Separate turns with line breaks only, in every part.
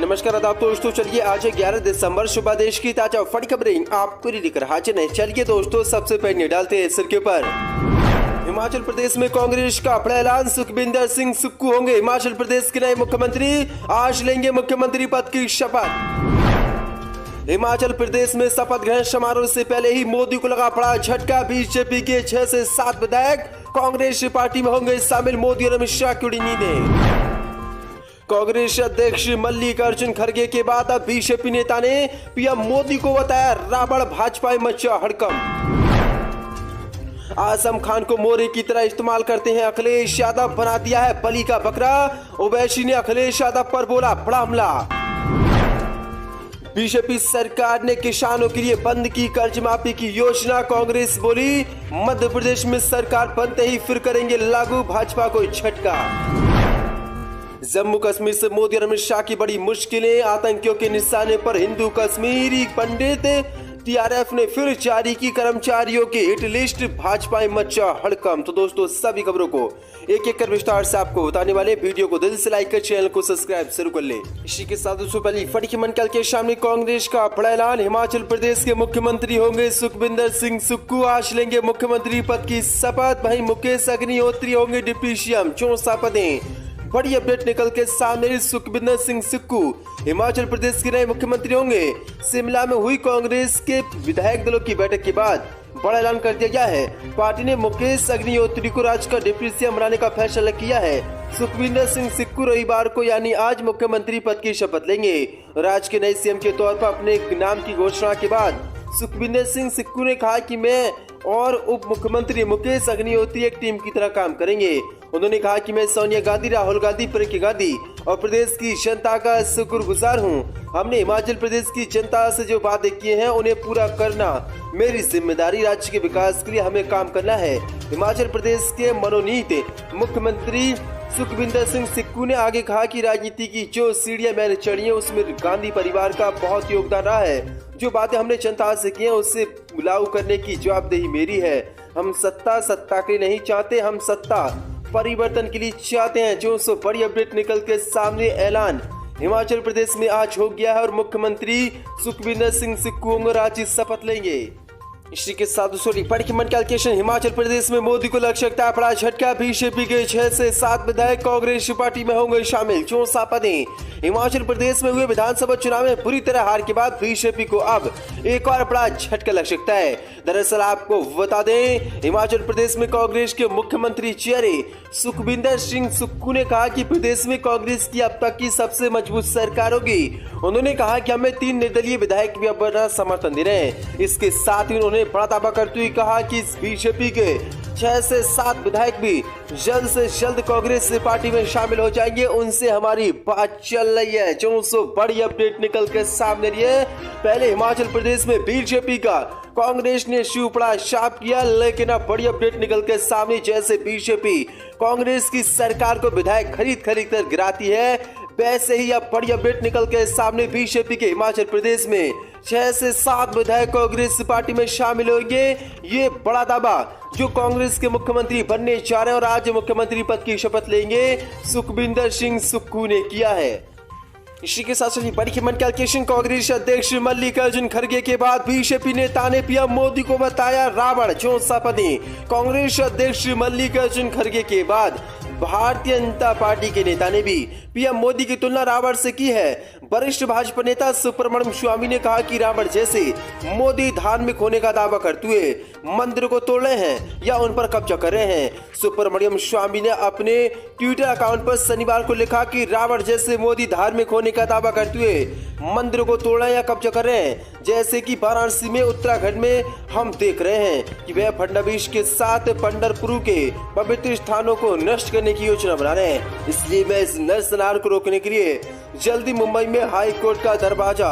नमस्कार आदाब दोस्तों, चलिए आज है 11 दिसंबर। सुबह देश की ताजा फटी खबरें आपको लेकर हाजिर है। चलिए दोस्तों, सबसे पहले डालते हैं सिर के ऊपर। हिमाचल प्रदेश में कांग्रेस का बड़ा ऐलान, सुखविंदर सिंह सुक्खू होंगे हिमाचल प्रदेश के नए मुख्यमंत्री। आज लेंगे मुख्यमंत्री पद की शपथ। हिमाचल प्रदेश में शपथ ग्रहण समारोह से पहले ही मोदी को लगा बड़ा झटका। बीजेपी के 6 से 7 विधायक कांग्रेस पार्टी में होंगे शामिल। मोदी और अमित शाह की उड़ी नींदें। कांग्रेस अध्यक्ष मल्लिकार्जुन खड़गे के बाद अब बीजेपी नेता ने पीएम मोदी को बताया रावण, भाजपा में मचा हड़कंप। आजम खान को मोरे की तरह इस्तेमाल करते हैं अखिलेश यादव, बना दिया है बलि का बकरा। ओवैसी ने अखिलेश यादव पर बोला बड़ा हमला। बीजेपी सरकार ने किसानों के लिए बंद की कर्ज माफी की योजना। कांग्रेस बोली मध्य प्रदेश में सरकार बनते ही फिर करेंगे लागू, भाजपा को झटका। जम्मू कश्मीर से मोदी और अमित शाह की बड़ी मुश्किलें, आतंकियों के निशाने पर हिंदू कश्मीरी पंडित। टीआरएफ ने फिर जारी की कर्मचारियों की हिट लिस्ट, भाजपा में मचा हड़कंप। तो दोस्तों, सभी खबरों को एक एक कर विस्तार से आपको बताने वाले, वीडियो को दिल से लाइक कर चैनल को सब्सक्राइब जरूर कर ले। इसी के साथ दोस्तों, पहली फटी खबर निकल के सामने, कांग्रेस का बड़ा ऐलान, हिमाचल प्रदेश के मुख्यमंत्री होंगे सुखविंदर सिंह सुक्खू। आज लेंगे मुख्यमंत्री पद की शपथ। वहीं मुकेश अग्निहोत्री होंगे डिप्टी सीएम, 64 पदें। बड़ी अपडेट निकल के सामने, सुखविंदर सिंह सुक्खू हिमाचल प्रदेश के नए मुख्यमंत्री होंगे। शिमला में हुई कांग्रेस के विधायक दलों की बैठक के बाद बड़ा ऐलान कर दिया गया है। पार्टी ने मुकेश अग्निहोत्री को राज्य का डिप्टी सीएम बनाने का फैसला किया है। सुखविंदर सिंह सुक्खू रविवार को यानी आज मुख्यमंत्री पद की शपथ लेंगे। राज्य के नए सीएम के तौर पर अपने नाम की घोषणा के बाद सुखविंदर सिंह सुक्खू ने कहा कि मैं और उप मुख्यमंत्री मुकेश अग्निहोत्री एक टीम की तरह काम करेंगे। उन्होंने कहा कि मैं सोनिया गांधी, राहुल गांधी, प्रियंका गांधी और प्रदेश की जनता का शुक्रगुजार हूं। हमने हिमाचल प्रदेश की जनता से जो वादे किए हैं उन्हें पूरा करना मेरी जिम्मेदारी। राज्य के विकास के लिए हमें काम करना है। हिमाचल प्रदेश के मनोनीत मुख्यमंत्री सुखविंदर सिंह सुक्खू ने आगे कहा कि राजनीति की जो सीढ़ियां मैंने चढ़ी है उसमें गांधी परिवार का बहुत योगदान रहा है। जो बातें हमने जनता से की हैं उससे लागू करने की जवाबदेही मेरी है। हम सत्ता के लिए नहीं चाहते, हम सत्ता परिवर्तन के लिए चाहते हैं। जो सो बड़ी अपडेट निकल के सामने, ऐलान हिमाचल प्रदेश में आज हो गया है और मुख्यमंत्री सुखविंदर सिंह सुक्खू होंगे आज शपथ लेंगे। इसी के साथ दूसरी बड़ी खबर कैलकुलेशन, हिमाचल प्रदेश में मोदी को लग सकता है बड़ा झटका। बीजेपी के 6 से 7 विधायक कांग्रेस पार्टी में होंगे शामिल, 64 पदें। हिमाचल प्रदेश में हुए विधानसभा चुनाव में बुरी तरह हार के बाद बीजेपी को अब एक और बड़ा झटका लग सकता है। दरअसल आपको बता दें, हिमाचल प्रदेश में कांग्रेस के मुख्यमंत्री चेहरे सुखविंदर सिंह सुक्खू ने कहा कि प्रदेश में कांग्रेस की अब तक की सबसे मजबूत सरकार होगी। उन्होंने कहा कि हमें 3 निर्दलीय विधायक भी अपना समर्थन दे रहे हैं। इसके साथ ही उन्होंने बड़ा दावा करते हुए कहा कि बीजेपी के 6 से 7 विधायक भी जल्द से जल्द कांग्रेस पार्टी में शामिल हो जाएंगे। उनसे हमारी बात चल रही है। जो बड़ी अपडेट निकल के सामने रही है। पहले हिमाचल प्रदेश में बीजेपी का कांग्रेस ने शिवपड़ा साफ किया, लेकिन अब बड़ी अपडेट निकल के सामने, जैसे बीजेपी कांग्रेस की सरकार को विधायक खरीद कर गिराती है, वैसे ही अब बड़ी अपडेट निकल के सामने, बीजेपी के हिमाचल प्रदेश में 6 से 7 विधायक कांग्रेस पार्टी में शामिल होंगे। ये बड़ा दावा जो कांग्रेस के मुख्यमंत्री बनने जा रहे हैं और आज मुख्यमंत्री पद की शपथ लेंगे सुखविंदर सिंह सुक्खू ने किया है। इसी के साथ बड़ी खबर कैलकुलेशन, कांग्रेस अध्यक्ष मल्लिकार्जुन खड़गे के बाद बीजेपी नेता ने पीएम मोदी को बताया रावण, 64 पदें। कांग्रेस अध्यक्ष मल्लिकार्जुन खड़गे के बाद भारतीय जनता पार्टी के नेता ने भी पीएम मोदी की तुलना रावण से की है। वरिष्ठ भाजपा नेता सुब्रमण्यम स्वामी ने कहा कि रावण जैसे मोदी धार्मिक होने का दावा करते हुए मंदिर को तोड़ रहे हैं या उन पर कब्जा कर रहे हैं। सुब्रमण्यम स्वामी ने अपने ट्विटर अकाउंट पर शनिवार को लिखा कि रावण जैसे मोदी धार्मिक होने का दावा करते हुए मंदिरों को तोड़ रहे हैं या कब्जा कर रहे हैं, जैसे कि वाराणसी में, उत्तराखंड में हम देख रहे हैं कि वह फडणवीस के साथ पंढरपुर के पवित्र स्थानों को नष्ट करने की योजना बना रहे हैं। इसलिए मैं इस नरसंहार को रोकने के लिए जल्दी मुंबई में हाई कोर्ट का दरवाजा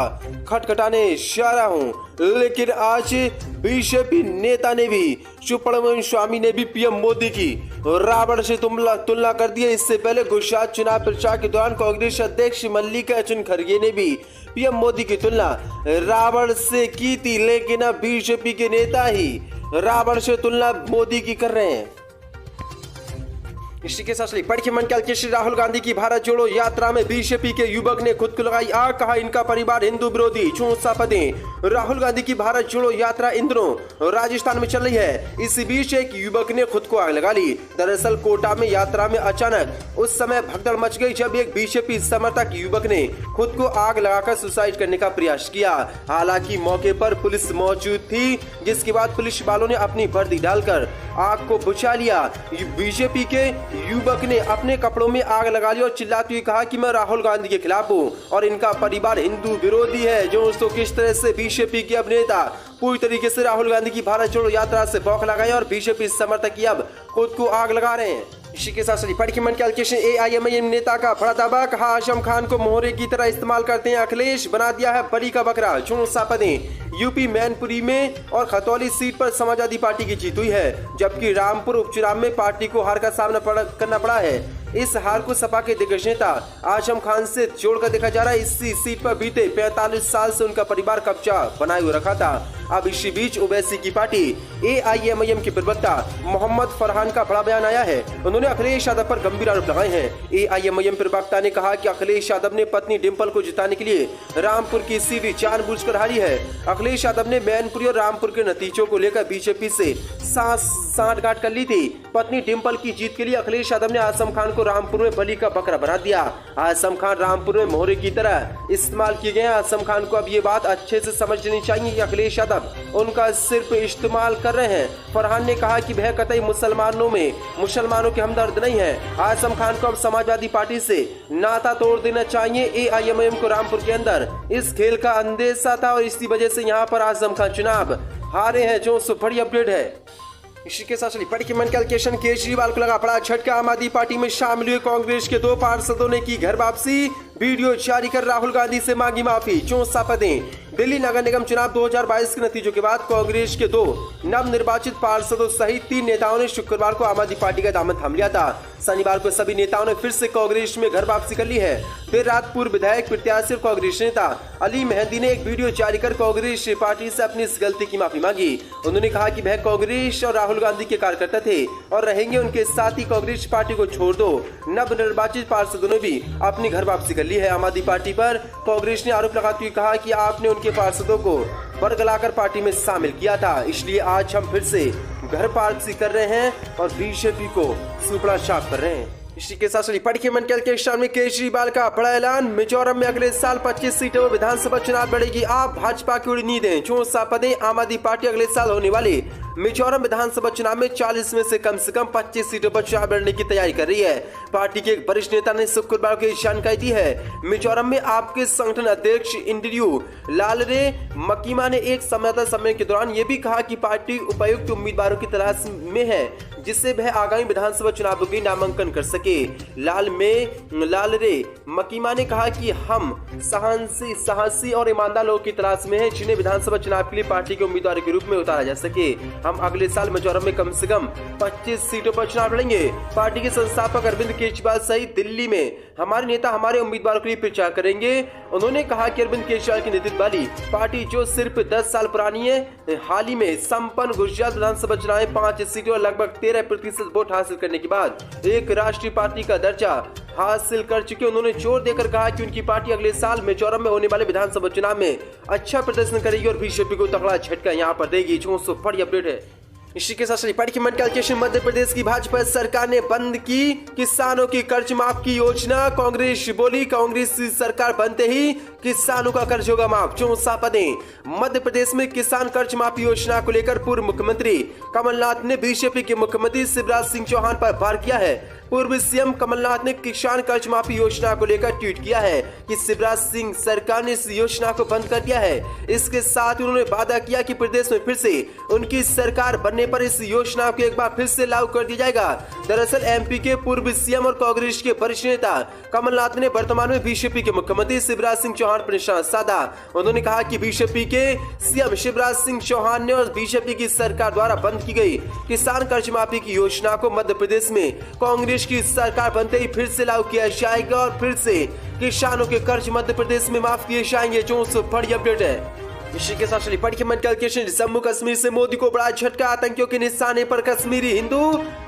खटखटाने जा रहा हूं। लेकिन आज बीजेपी नेता ने भी, सुब्रमण्यम स्वामी ने भी पीएम मोदी की रावण से तुलना कर दी है। इससे पहले गुजरात चुनाव प्रचार के दौरान कांग्रेस अध्यक्ष मल्लिकार्जुन खड़गे ने भी पीएम मोदी की तुलना रावण से की थी, लेकिन अब बीजेपी के नेता ही रावण से तुलना मोदी की कर रहे हैं। इसी के साथ बड़ी खबर निकाल के श्री राहुल गांधी की भारत जोड़ो यात्रा में बीजेपी के युवक ने खुद को लगाई आग, कहा इनका परिवार हिंदू विरोधी, चौंसा पदें। राहुल गांधी की भारत जोड़ो यात्रा इन दिनों राजस्थान में चल रही है। इसी बीच एक युवक ने खुद को आग लगा ली। दरअसल कोटा में यात्रा में अचानक उस समय भगदड़ मच गई जब एक बीजेपी समर्थक युवक ने खुद को आग लगाकर सुसाइड करने का प्रयास किया। हालांकि मौके पर पुलिस मौजूद थी, जिसके बाद पुलिस वालों ने अपनी वर्दी डालकर आग को बुझा लिया। बीजेपी के युवक ने अपने कपड़ों में आग लगा ली और चिल्लाते हुए कहा कि मैं राहुल गांधी के खिलाफ हूँ और इनका परिवार हिंदू विरोधी है। जो दोस्तों किस तरह से बीजेपी के अभिनेता पूरी तरीके से राहुल गांधी की भारत जोड़ो यात्रा से बौखला गए और बीजेपी समर्थक ही अब खुद को आग लगा रहे हैं। इसी के साथ बड़ी खबर निकाल के AIMIM नेता का बड़ा दावा, कहा आजम खान को मोहरे की तरह इस्तेमाल करते हैं अखिलेश, बना दिया है बलि का बकरा। चौंसा पदें। यूपी मैनपुरी में और खतौली सीट पर समाजवादी पार्टी की जीत हुई है, जबकि रामपुर उपचुनाव में पार्टी को हार का सामना करना पड़ा है। इस हार को सपा के दिग्गज नेता आजम खान से जोड़कर देखा जा रहा है। इसी सीट पर बीते 45 साल से उनका परिवार कब्जा बनाए हुए रखा था। अब इसी बीच ओवैसी की पार्टी AIMIM के प्रवक्ता मोहम्मद फरहान का बड़ा बयान आया है। उन्होंने अखिलेश यादव पर गंभीर आरोप लगाए हैं। AIMIM प्रवक्ता ने कहा कि अखिलेश यादव ने पत्नी डिम्पल को जिताने के लिए रामपुर की सीट जानबूझकर हारी है। अखिलेश यादव ने मैनपुरी और रामपुर के नतीजों को लेकर बीजेपी से सांठगांठ कर ली थी। पत्नी डिम्पल की जीत के लिए अखिलेश यादव ने आजम खान को रामपुर में बलि का बकरा बना दिया। आजम खान रामपुर में मोहरे की तरह इस्तेमाल किए गए। आजम खान को अब ये बात अच्छे से समझ लेनी चाहिए कि अखिलेश यादव उनका सिर्फ इस्तेमाल कर रहे हैं। फरहान ने कहा कि वह कतई मुसलमानों के हमदर्द नहीं है। आजम खान को अब समाजवादी पार्टी से नाता तोड़ देना चाहिए। AIMIM को रामपुर के अंदर इस खेल का अंदेशा था और इसी वजह से यहाँ पर आजम खान चुनाव हारे हैं। जो बड़ी अपडेट है। इसी के साथ बड़ी खबर निकाल के केजरीवाल को लगा बड़ा झटका। आम आदमी पार्टी में शामिल हुए कांग्रेस के 2 पार्षदों ने की घर वापसी। वीडियो जारी कर राहुल गांधी से मांगी माफी। चौंसा पदें। दिल्ली नगर निगम चुनाव 2022 के नतीजों के बाद कांग्रेस के 2 नवनिर्वाचित पार्षदों सहित 3 नेताओं ने शुक्रवार को आम आदमी पार्टी का दामन थाम लिया था। शनिवार को सभी नेताओं ने फिर से कांग्रेस में घर वापसी कर ली है। देर रात पूर्व विधायक प्रत्याशी और कांग्रेस नेता अली मेहंदी ने एक वीडियो जारी कर कांग्रेस पार्टी से अपनी इस गलती की माफी मांगी। उन्होंने कहा कि वह कांग्रेस और राहुल गांधी के कार्यकर्ता थे और रहेंगे उनके साथ ही। कांग्रेस पार्टी को छोड़ दो। नवनिर्वाचित पार्षदों ने भी अपनी घर वापसी कर ली है। आम आदमी पार्टी पर कांग्रेस ने आरोप लगाते हुए कहा कि आपने उनके पार्षदों को बरगलाकर पार्टी में शामिल किया था, इसलिए आज हम फिर से घर वापसी कर रहे हैं और बीजेपी को सुपड़ा साफ कर रहे हैं। इसी के साथ बड़ी खबर निकाल के सामने केजरीवाल का बड़ा ऐलान। मिजोरम में अगले साल 25 सीटों में विधानसभा चुनाव लड़ेगी। आप भाजपा की उड़ी नींदें। चौंसा पदें। आम आदमी पार्टी अगले साल होने वाले मिजोरम विधानसभा चुनाव में 40 में से कम 25 सीटों पर चुनाव लड़ने की तैयारी कर रही है। पार्टी के एक वरिष्ठ नेता ने शुक्रवार को जानकारी दी है। मिजोरम में आपके संगठन अध्यक्ष इंद्रियू लालरे मकीमा ने एक संवाददाता सम्मेलन के दौरान ये भी कहा कि पार्टी उपयुक्त उम्मीदवारों की तलाश में है, जिससे वह आगामी विधानसभा चुनाव के नामांकन कर सके। लालरे मकीमा ने कहा कि हम साहसी और ईमानदार लोगों की तलाश में हैं, जिन्हें विधानसभा चुनाव के लिए पार्टी के उम्मीदवार के रूप में उतारा जा सके। हम अगले साल मिजोरम में कम से कम 25 सीटों पर चुनाव लड़ेंगे। पार्टी के संस्थापक अरविंद केजरीवाल सहित दिल्ली में हमारे नेता हमारे उम्मीदवारों के लिए प्रचार करेंगे। उन्होंने कहा कि अरविंद केजरीवाल की नेतृत्व वाली पार्टी जो सिर्फ 10 साल पुरानी है, हाल ही में संपन्न गुजरात विधानसभा चुनाव में 5 सीटों और लगभग 13% वोट हासिल करने के बाद एक राष्ट्रीय पार्टी का दर्जा हासिल कर चुके। उन्होंने जोर देकर कहा कि उनकी पार्टी अगले साल मिजोरम में होने वाले विधानसभा चुनाव में अच्छा प्रदर्शन करेगी और बीजेपी को तगड़ा झटका यहां पर देगी। जो बड़ी अपडेट है। इसी के साथ बड़ी खबर निकाल के मध्य प्रदेश की भाजपा सरकार ने बंद की किसानों की कर्ज माफ की योजना। कांग्रेस बोली कांग्रेस सरकार बनते ही किसानों का कर्ज होगा माफ। चौंसा पदें। मध्य प्रदेश में किसान कर्ज माफी योजना को लेकर पूर्व मुख्यमंत्री कमलनाथ ने बीजेपी के मुख्यमंत्री शिवराज सिंह चौहान पर वार किया है। पूर्व सीएम कमलनाथ ने किसान कर्ज माफी योजना को लेकर ट्वीट किया है कि शिवराज सिंह सरकार ने इस योजना को बंद कर दिया है। इसके साथ ही उन्होंने वादा किया कि प्रदेश में फिर से उनकी सरकार बनने पर इस योजना को एक बार फिर से लागू कर दिया जाएगा। दरअसल एमपी के पूर्व सीएम और कांग्रेस के वरिष्ठ नेता कमलनाथ ने वर्तमान में बीजेपी के मुख्यमंत्री शिवराज सिंह चौहान पर निशाना साधा। उन्होंने कहा कि बीजेपी के सीएम शिवराज सिंह चौहान ने और बीजेपी की सरकार द्वारा बंद की गई किसान कर्ज माफी की योजना को मध्य प्रदेश में कांग्रेस की सरकार बनते ही फिर से लागू किया जाएगा और फिर से किसानों के कर्ज मध्य प्रदेश में माफ किए जाएंगे। जो बड़ी अपडेट है। इसी के साथ चलिए पढ़िए मन कैलकुलेशन। जम्मू कश्मीर से मोदी को बड़ा झटका, आतंकियों के निशाने पर कश्मीरी हिंदू।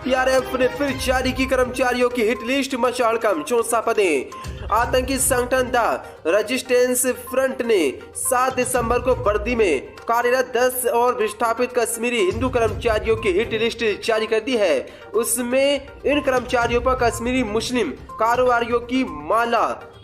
पीआरएफ ने फिर जारी की कर्मचारियों की हिट लिस्ट, मचा हड़कंप, 64 पदें। आतंकी संगठन द रेजिस्टेंस फ्रंट ने 7 दिसंबर को वर्दी में कार्यरत 10 और विस्थापित कश्मीरी हिंदू कर्मचारियों की हिट लिस्ट जारी कर दी है। उसमें इन कर्मचारियों पर कश्मीरी मुस्लिम कारोबारियों की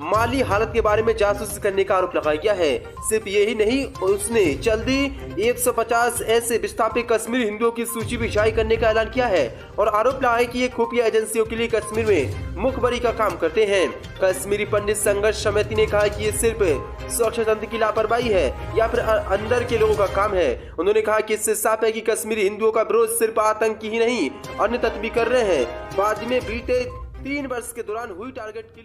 माली हालत के बारे में जासूसी करने का आरोप लगाया गया है। सिर्फ यही नहीं, उसने जल्दी 150 ऐसे विस्थापित कश्मीरी हिंदुओं की सूची भी जारी करने का ऐलान किया है और आरोप लगाया कि ये खुफिया एजेंसियों के लिए कश्मीर में मुखबरी का काम करते हैं। कश्मीरी पंडित संघर्ष समिति ने कहा कि ये सिर्फ सुरक्षा तंत्र की लापरवाही है या फिर अंदर के लोगों का काम है। उन्होंने कहा कि इससे साफ है कि कश्मीरी हिंदुओं का विरोध सिर्फ आतंकी ही नहीं, अन्य तत्व भी कर रहे हैं। बाद में बीते 3 वर्ष के दौरान हुई टारगेट किल